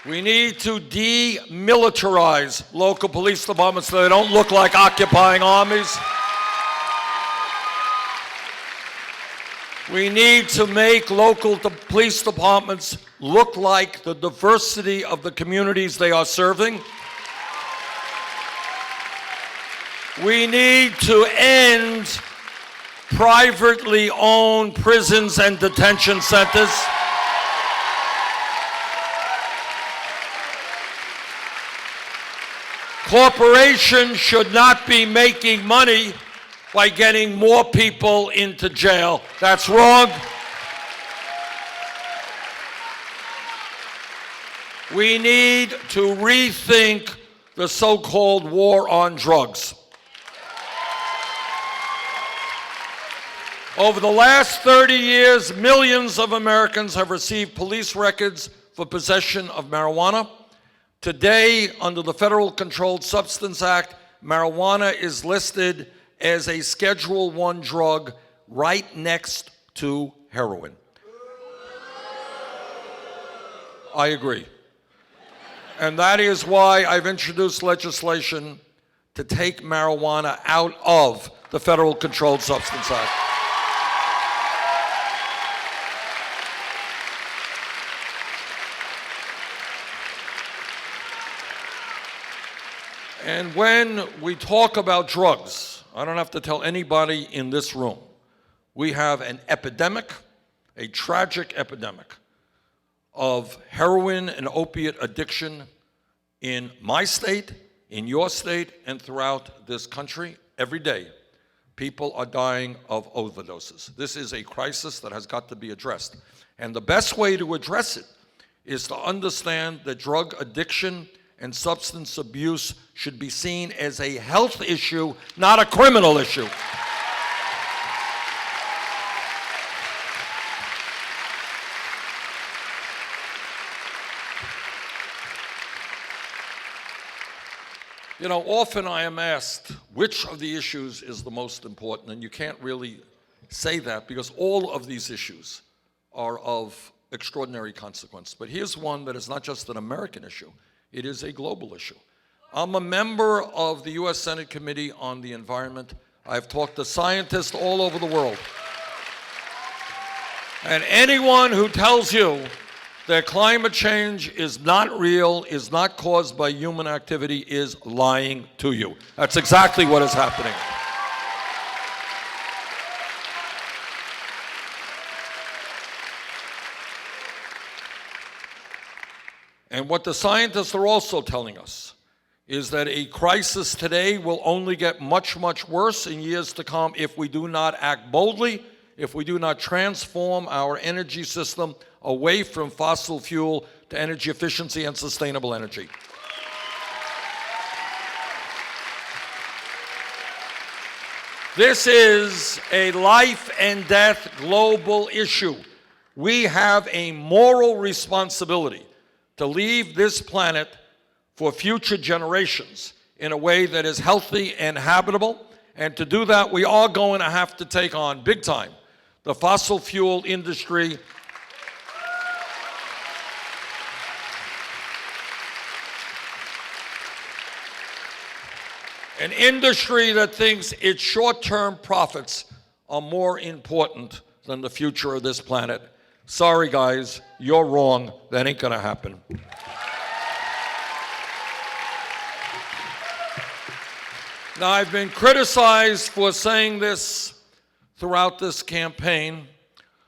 We need to demilitarize local police departments so they don't look like occupying armies. We need to make local police departments look like the diversity of the communities they are serving. We need to end privately owned prisons and detention centers. Corporations should not be making money by getting more people into jail. That's wrong. We need to rethink the so-called war on drugs. Over the last 30 years, millions of Americans have received police records for possession of marijuana. Today, under the Federal Controlled Substance Act, marijuana is listed as a Schedule I drug right next to heroin. I agree. And that is why I've introduced legislation to take marijuana out of the Federal Controlled Substance Act. And when we talk about drugs, I don't have to tell anybody in this room, we have an epidemic, a tragic epidemic of heroin and opiate addiction in my state, in your state, and throughout this country. Every day, people are dying of overdoses. This is a crisis that has got to be addressed. And the best way to address it is to understand that drug addiction and substance abuse should be seen as a health issue, not a criminal issue. You know, often I am asked which of the issues is the most important, and you can't really say that because all of these issues are of extraordinary consequence. But here's one that is not just an American issue, it is a global issue. I'm a member of the U.S. Senate Committee on the Environment. I've talked to scientists all over the world. And anyone who tells you that climate change is not real, is not caused by human activity, is lying to you. That's exactly what is happening. And what the scientists are also telling us is that a crisis today will only get much, much worse in years to come if we do not act boldly, if we do not transform our energy system away from fossil fuel to energy efficiency and sustainable energy. This is a life and death global issue. We have a moral responsibility to leave this planet for future generations in a way that is healthy and habitable. And to do that, we are going to have to take on, big time, the fossil fuel industry. An industry that thinks its short-term profits are more important than the future of this planet. Sorry, guys, you're wrong. That ain't gonna happen. Now, I've been criticized for saying this throughout this campaign,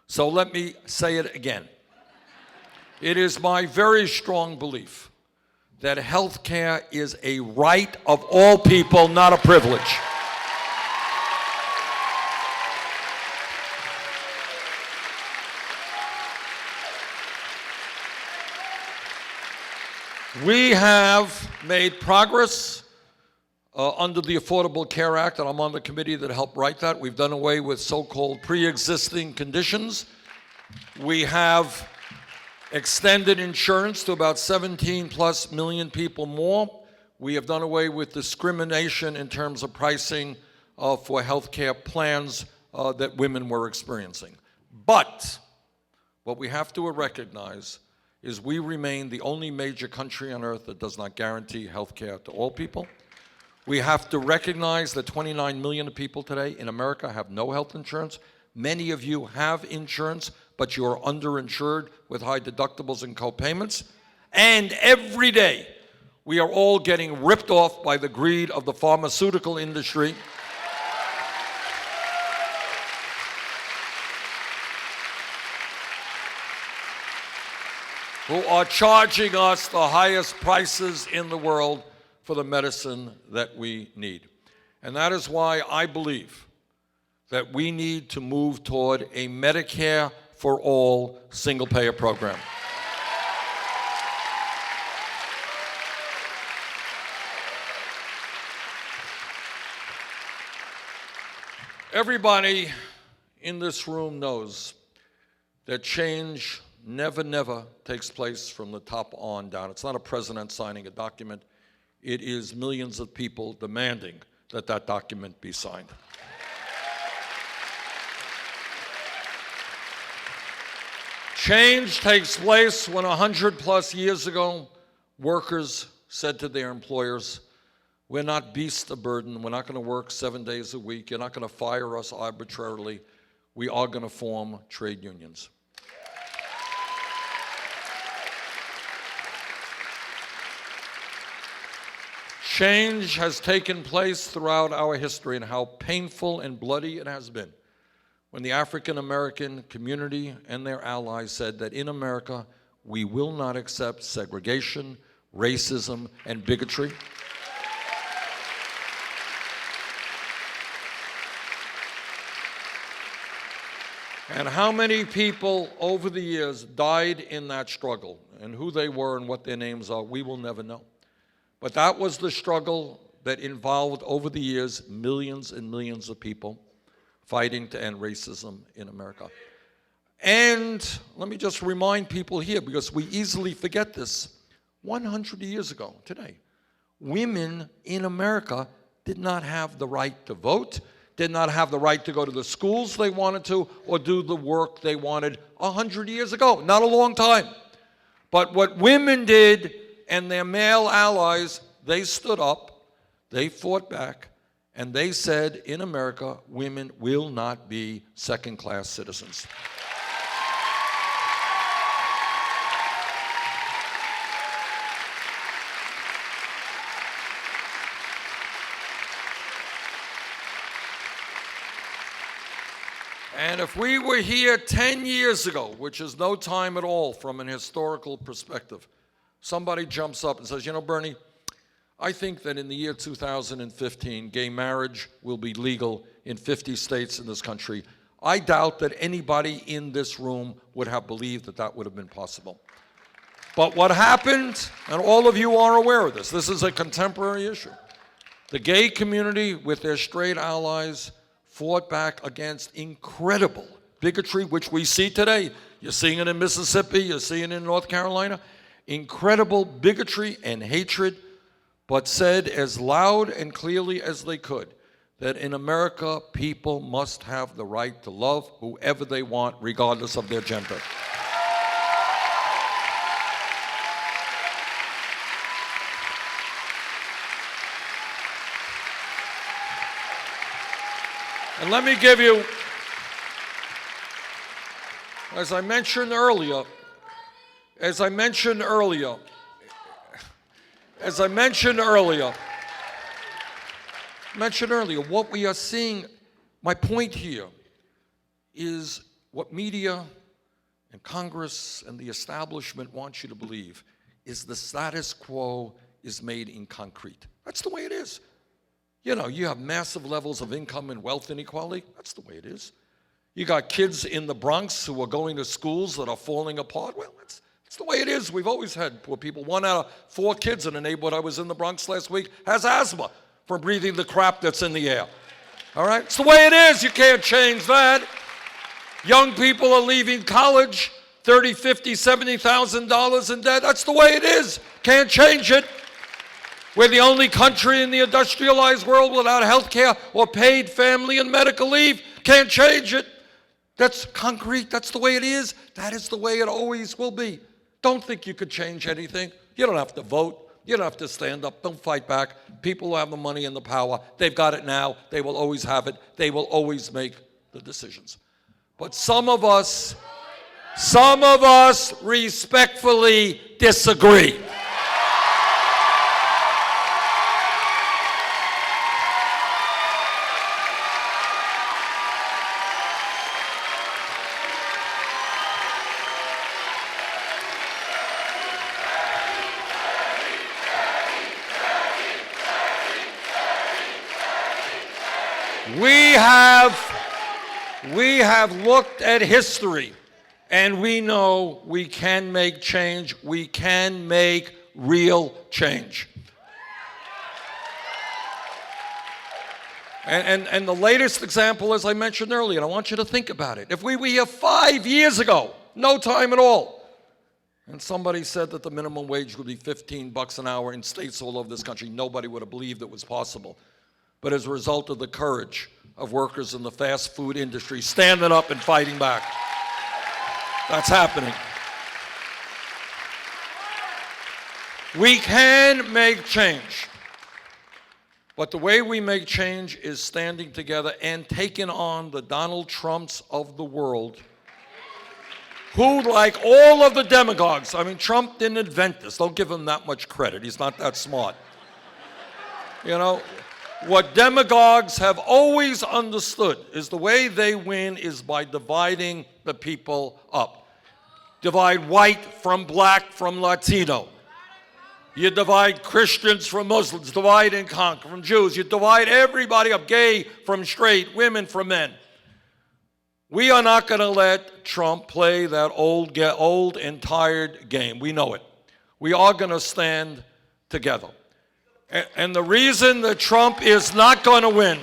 so let me say it again. It is my very strong belief that health care is a right of all people, not a privilege. We have made progress under the Affordable Care Act, and I'm on the committee that helped write that. We've done away with so-called pre-existing conditions. We have extended insurance to about 17 plus million people more. We have done away with discrimination in terms of pricing for health care plans that women were experiencing. But what we have to recognize is we remain the only major country on earth that does not guarantee health care to all people. We have to recognize that 29 million people today in America have no health insurance. Many of you have insurance, but you're underinsured with high deductibles and co-payments. And every day, we are all getting ripped off by the greed of the pharmaceutical industry. Who are charging us the highest prices in the world for the medicine that we need. And that is why I believe that we need to move toward a Medicare for all single-payer program. Everybody in this room knows that change never takes place from the top on down. It's not a president signing a document. It is millions of people demanding that that document be signed. Change takes place when 100 plus years ago, workers said to their employers, we're not beasts of burden, we're not going to work 7 days a week, you're not going to fire us arbitrarily, we are going to form trade unions. Change has taken place throughout our history, and how painful and bloody it has been when the African American community and their allies said that in America we will not accept segregation, racism, and bigotry. And how many people over the years died in that struggle, and who they were and what their names are, we will never know. But that was the struggle that involved, over the years, millions and millions of people fighting to end racism in America. And let me just remind people here, because we easily forget this, 100 years ago today, women in America did not have the right to vote, did not have the right to go to the schools they wanted to, or do the work they wanted 100 years ago. Not a long time. But what women did, and their male allies, they stood up, they fought back, and they said, in America, women will not be second-class citizens. And if we were here 10 years ago, which is no time at all from an historical perspective, somebody jumps up and says, you know, Bernie, I think that in the year 2015, gay marriage will be legal in 50 states in this country. I doubt that anybody in this room would have believed that that would have been possible. But what happened, and all of you are aware of this is a contemporary issue. The gay community, with their straight allies, fought back against incredible bigotry, which we see today. You're seeing it in Mississippi, you're seeing it in North Carolina. Incredible bigotry and hatred, but said as loud and clearly as they could that in America, people must have the right to love whoever they want, regardless of their gender. And let me give you, as I mentioned earlier, what we are seeing, my point here is what media and Congress and the establishment want you to believe is the status quo is made in concrete. That's the way it is. You know, you have massive levels of income and wealth inequality. That's the way it is. You got kids in the Bronx who are going to schools that are falling apart. Well, that's the way it is. We've always had poor people. 1 out of 4 kids in a neighborhood I was in the Bronx last week has asthma. from breathing the crap that's in the air. All right? It's the way it is. You can't change that. Young people are leaving college, $30,000, $50,000, $70,000 in debt. That's the way it is. Can't change it. We're the only country in the industrialized world without health care or paid family and medical leave. Can't change it. That's concrete. That's the way it is. That is the way it always will be. Don't think you could change anything. You don't have to vote. You don't have to stand up. Don't fight back. People who have the money and the power, they've got it now. They will always have it. They will always make the decisions. But some of us respectfully disagree. We have looked at history, and we know we can make change. We can make real change. And the latest example, as I mentioned earlier, and I want you to think about it. If we were here 5 years ago, no time at all, and somebody said that the minimum wage would be $15 an hour in states all over this country, nobody would have believed it was possible. But as a result of the courage of workers in the fast food industry standing up and fighting back, that's happening. We can make change. But the way we make change is standing together and taking on the Donald Trumps of the world, who, like all of the demagogues, I mean, Trump didn't invent this. Don't give him that much credit. He's not that smart. You know, what demagogues have always understood is the way they win is by dividing the people up. Divide white from black from Latino. You divide Christians from Muslims, divide and conquer from Jews. You divide everybody up, gay from straight, women from men. We are not going to let Trump play that old and tired game. We know it. We are going to stand together. And the reason that Trump is not going to win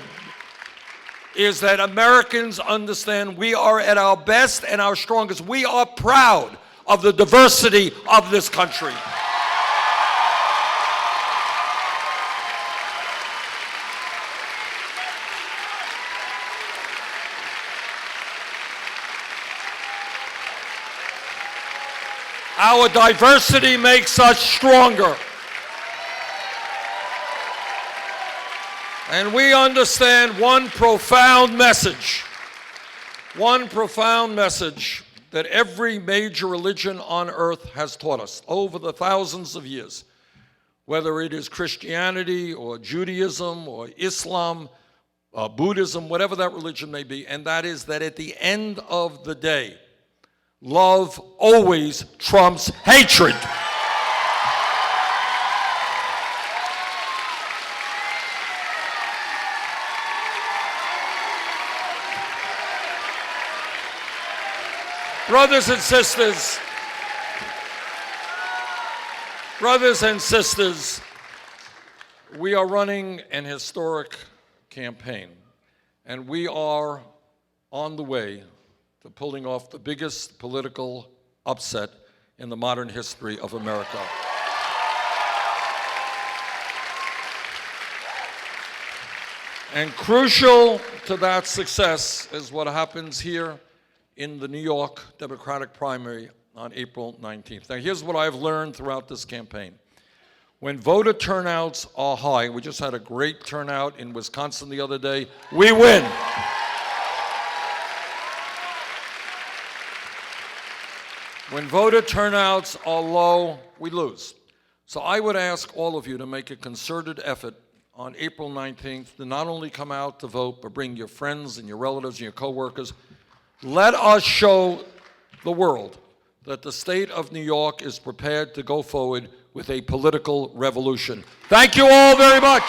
is that Americans understand we are at our best and our strongest. We are proud of the diversity of this country. Our diversity makes us stronger. And we understand one profound message that every major religion on earth has taught us over the thousands of years, whether it is Christianity or Judaism or Islam, Buddhism, whatever that religion may be, and that is that at the end of the day, love always trumps hatred. Brothers and sisters, we are running an historic campaign, and we are on the way to pulling off the biggest political upset in the modern history of America. And crucial to that success is what happens here in the New York Democratic primary on April 19th. Now, here's what I've learned throughout this campaign. When voter turnouts are high, we just had a great turnout in Wisconsin the other day, we win. When voter turnouts are low, we lose. So I would ask all of you to make a concerted effort on April 19th to not only come out to vote, but bring your friends and your relatives and your coworkers. Let us show the world that the state of New York is prepared to go forward with a political revolution. Thank you all very much.